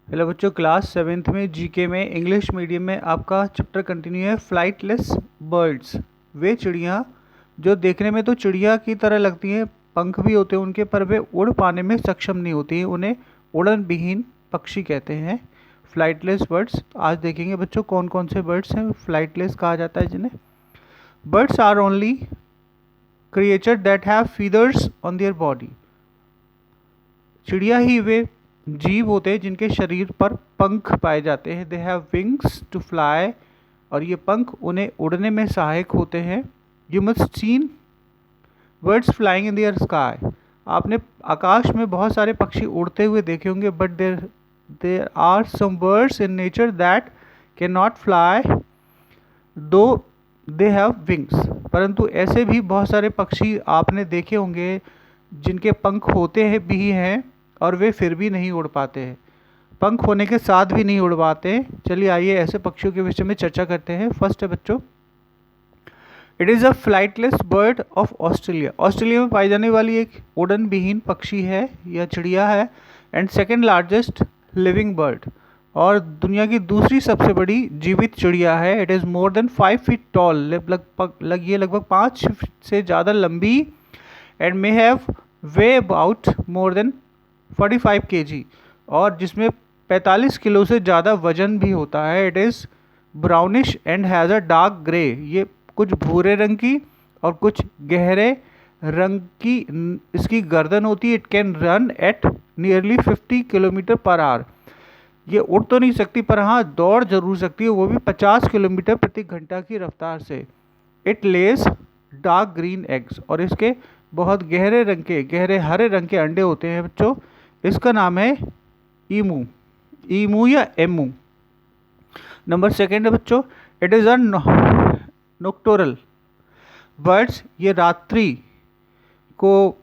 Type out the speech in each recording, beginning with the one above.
Hello बच्चों, class seventh में GK में इंग्लिश मीडियम में आपका चैप्टर कंटिन्यू है। फ्लाइटलेस बर्ड्स, वे चिड़िया जो देखने में तो चिड़िया की तरह लगती हैं, पंख भी होते हैं उनके, पर वे उड़ पाने में सक्षम नहीं होती हैं। उन्हें उड़न विहीन पक्षी कहते हैं, फ्लाइटलेस बर्ड्स। आज देखेंगे बच्चों कौन कौन से बर्ड्स हैं फ्लाइटलेस कहा जाता है जिन्हें। Birds are only creature that have feathers on their body. चिड़िया ही वे जीव होते हैं जिनके शरीर पर पंख पाए जाते हैं। They have wings to fly, और ये पंख उन्हें उड़ने में सहायक होते हैं। You must seen birds flying in their sky. आपने आकाश में बहुत सारे पक्षी उड़ते हुए देखे होंगे, but there are some birds in nature that can not fly though they have wings. परंतु ऐसे भी बहुत सारे पक्षी आपने देखे होंगे जिनके पंख होते हैं भी हैं और वे फिर भी नहीं उड़ पाते हैं, पंख होने के साथ भी नहीं उड़ पाते। चलिए आइए ऐसे पक्षियों के विषय में चर्चा करते हैं। फर्स्ट है बच्चों, it is a flightless bird of Australia. Australia में पाई जाने वाली एक उड़न विहीन पक्षी है या चिड़िया है, and second largest living bird, और दुनिया की दूसरी सबसे बड़ी जीवित चिड़िया है। It is more than 5 feet tall, लगभग 5 फीट से ज़्यादा लंबी, and may have way about more than 45 kg, और जिसमें 45 किलो से ज़्यादा वजन भी होता है। It is brownish and has a dark grey. ये कुछ भूरे रंग की और कुछ गहरे रंग की इसकी गर्दन होती है। It can run at nearly 50 kilometre per our. ये उड़ तो नहीं सकती, पर हाँ दौड़ जरूर सकती है, वो भी 50 किलोमीटर प्रति घंटा की रफ्तार से। It Lay's dark green eggs, और इसके बहुत गहरे हरे रंग के अंडे होते हैं बच्चों। इसका नाम है ईमू या एमू। नंबर सेकेंड है बच्चों, इट इज़ अ नोक्टोरल बर्ड्स। ये रात्रि को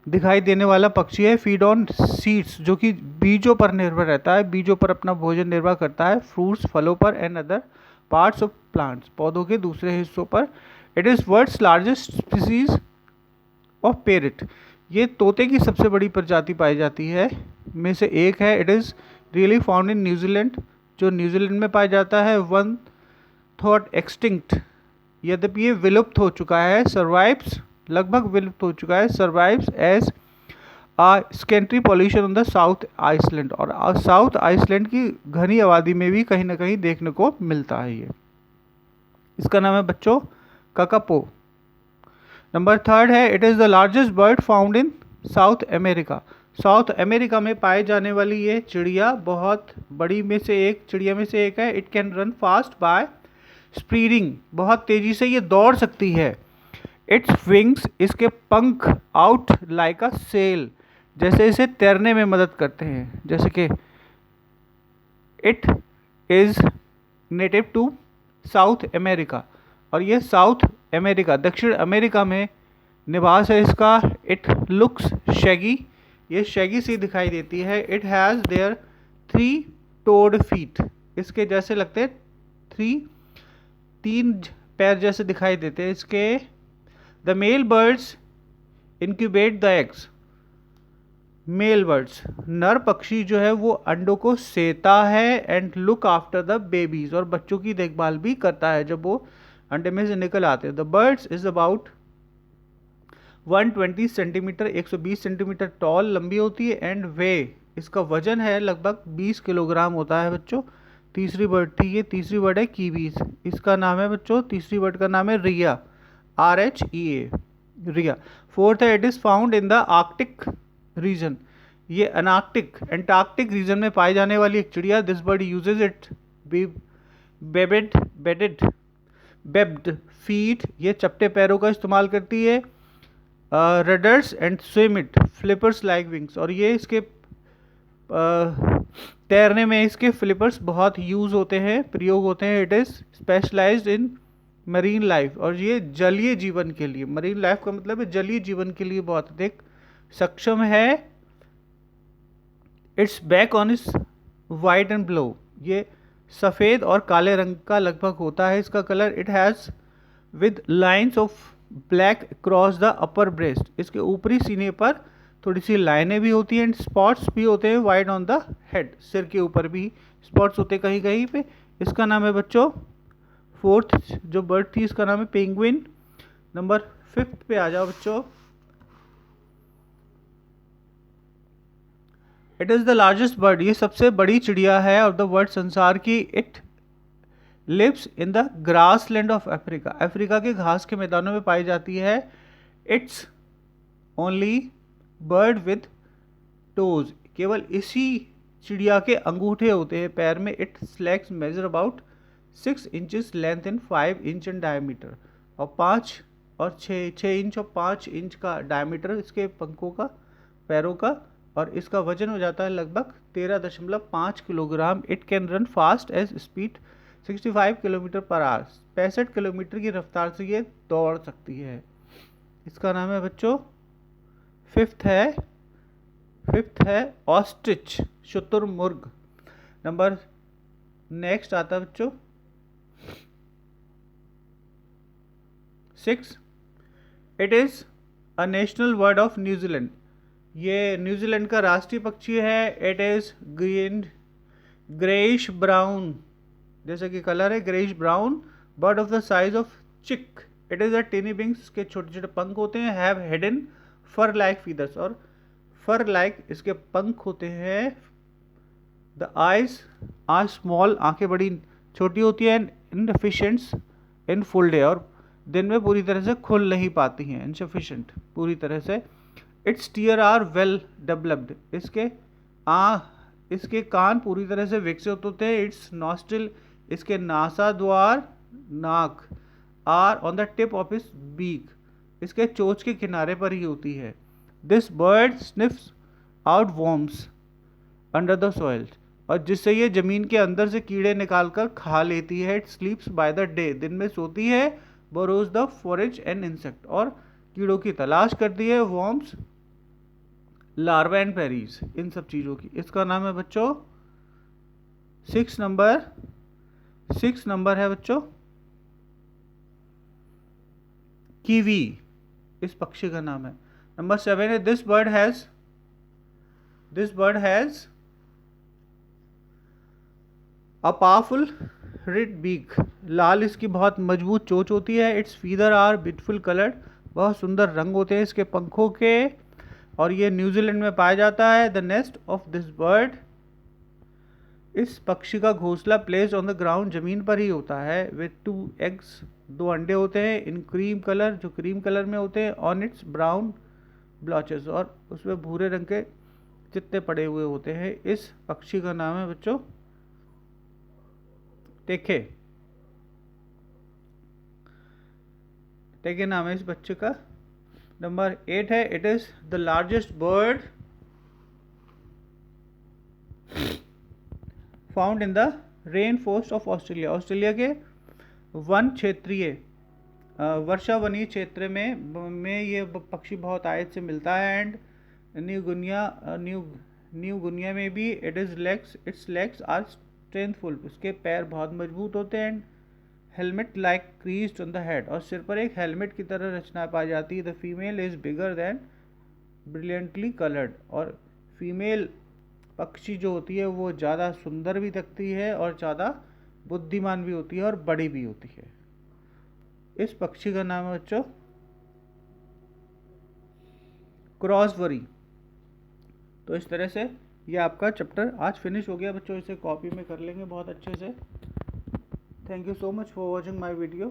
दिखाई देने वाला पक्षी है। फीड ऑन सीड्स, जो कि बीजों पर निर्भर रहता है, बीजों पर अपना भोजन निर्भर करता है। फ्रूट्स, फलों पर, and other parts of plants, पौधों के दूसरे हिस्सों पर। It is world's largest species of parrot. ये तोते की सबसे बड़ी प्रजाति पाई जाती है में से एक है। It is really found in New Zealand, जो न्यूजीलैंड में पाया जाता है। वन थॉट एक्सटिंक्ट, यद्यपि ये विलुप्त हो चुका है। सर्वाइव्स, लगभग विलुप्त हो चुका है। Survives as a scanty population on the South Island, और साउथ आइसलैंड की घनी आबादी में भी कहीं ना कहीं देखने को मिलता है ये। इसका नाम है बच्चों ककापो। नंबर थर्ड है, it is the largest bird found in south America. South America में पाए जाने वाली ये चिड़िया बहुत बड़ी में से एक चिड़िया में से एक है। It can run fast by speeding, बहुत तेज़ी से ये दौड़ सकती है। इट्स विंग्स, इसके पंख, आउट लाइक अ सेल, जैसे इसे तैरने में मदद करते हैं। जैसे कि it is native to South America, और ये साउथ अमेरिका, दक्षिण अमेरिका में निवास है इसका। इट लुक्स शैगी, ये शैगी सी दिखाई देती है। It has their 3 toed feet, इसके जैसे लगते हैं 3 पैर जैसे दिखाई देते हैं इसके। The male birds incubate the eggs. Male birds, नर पक्षी जो है वो अंडों को सेता है। And look after the babies, और बच्चों की देखभाल भी करता है जब वो अंडे में से निकल आते हैं। The birds is about 120 centimetre, 120 centimetre toll, लंबी होती है। एंड वे, इसका वजन है लगभग 20 किलोग्राम होता है बच्चों। तीसरी बर्ड थी ये, तीसरी बर्ड है कीवीज। इसका नाम है बच्चों, तीसरी बर्ड का नाम है रिया, RHEA, रिया। फोर्थ है, it is found in the Arctic region. ये अनार्कटिक, एंटार्कटिक रीजन में पाई जाने वाली एक चिड़िया। This bird uses it webbed feet, ये चपटे पैरों का इस्तेमाल करती है। Rudders and swim it flippers like wings, और ये इसके तैरने में इसके फ्लिपर्स बहुत यूज़ होते हैं, प्रयोग होते हैं। It is specialised in marine life, और ये जलीय जीवन के लिए, मरीन लाइफ का मतलब है जलीय जीवन के लिए बहुत अधिक सक्षम है। It's back on is white and blue, ये सफ़ेद और काले रंग का लगभग होता है इसका colour. It has with lines of black cross the upper breast, इसके ऊपरी सीने पर थोड़ी सी लाइनें भी होती हैं एंड स्पॉट्स भी होते हैं वाइड ऑन द हेड, सिर के ऊपर भी स्पॉट्स होते हैं कहीं कहीं पे। इसका नाम है बच्चों, फोर्थ जो बर्ड थी इसका नाम है पेंगुइन। नंबर 5 पे आ जाओ बच्चों। It is the largest bird, ये सबसे बड़ी चिड़िया है ऑफ द वर्ल्ड संसार की। It lives in the grassland of Africa, Africa के घास के मैदानों में पाई जाती है। It's only bird with toes, केवल इसी चिड़िया के अंगूठे होते हैं पैर में। Its legs measure about 6 inches length and 5 inch in diameter, और 5 और 6 इंच और 5 इंच का डायमीटर इसके पंखों का, पैरों का, और इसका वजन हो जाता है लगभग 13.5 kilogram. It can run fast as speed 65 kilometre per hour, 65 kilometre की रफ्तार से ये दौड़ सकती है। इसका नाम है बच्चों, फिफ्थ है ऑस्ट्रिच, शुतुरमुर्ग। नंबर नेक्स्ट आता है बच्चों 6, it is a national bird of New Zealand, ये न्यूजीलैंड का राष्ट्रीय पक्षी है। इट इज़ ग्रेइश ब्राउन, जैसे कि कलर है greyish brown, bird of the size of chick. It is a tiny wings, इसके छोटे छोटे पंख होते हैं। Have hidden fur like feathers, और फर लाइक इसके पंख होते हैं। द आइज आर स्मॉल, आंखें बड़ी छोटी होती हैं। इनफिशिएंट्स इन फुल डे, और दिन में पूरी तरह से खुल नहीं पाती हैं। इनसफिशिएंट पूरी तरह से। Its ear are well developed, इसके कान पूरी तरह से विकसित होते हैं। इट्स नॉस्ट्रिल, इसके नासा द्वार, नाक, are on the tip of its beak, इसके चोंच के किनारे पर ही होती है। This bird sniffs out worms under the soil, और जिससे ये जमीन के अंदर से कीड़े निकालकर खा लेती है। इट स्लीप्स बाय द डे, दिन में सोती है। Borrows the forage and insect, और कीड़ों की तलाश करती है। वॉर्म्स, लार्वा एंड पेरीज, इन सब चीज़ों की। इसका नाम है बच्चों 6 नंबर है बच्चों कीवी, इस पक्षी का नाम है। नंबर 7 है this bird has a powerful red beak, लाल इसकी बहुत मजबूत चोंच होती है। Its feather are beautiful coloured, बहुत सुंदर रंग होते हैं इसके पंखों के, और ये न्यूजीलैंड में पाया जाता है। The nest of this bird, इस पक्षी का घोंसला प्लेस्ड ऑन द ग्राउंड, जमीन पर ही होता है। विद 2 एग्स, 2 अंडे होते हैं। इन क्रीम कलर, जो क्रीम कलर में होते हैं। ऑन इट्स ब्राउन ब्लॉचेस, और उसमें भूरे रंग के चित्ते पड़े हुए होते हैं। इस पक्षी का नाम है बच्चों टेके नाम है इस बच्चे का। नंबर 8 है it is the largest bird found in the rain forest of Australia, Australia के वन क्षेत्रीय वर्षा वनीय क्षेत्र में ये पक्षी बहुत आयत से मिलता है। एंड न्यू गुनिया में भी इट्स लेग्स आर स्ट्रेंथफुल, उसके पैर बहुत मजबूत होते हैं। And helmet like creased on the head, और सिर पर एक हेलमेट की तरह रचना पाई जाती है। The female is bigger than brilliantly coloured, और फीमेल पक्षी जो होती है वो ज़्यादा सुंदर भी दिखती है और ज़्यादा बुद्धिमान भी होती है और बड़ी भी होती है। इस पक्षी का नाम है बच्चों क्रॉसबरी। तो इस तरह से ये आपका चैप्टर आज फिनिश हो गया बच्चों, इसे कॉपी में कर लेंगे बहुत अच्छे से। Thank you so much for watching my video.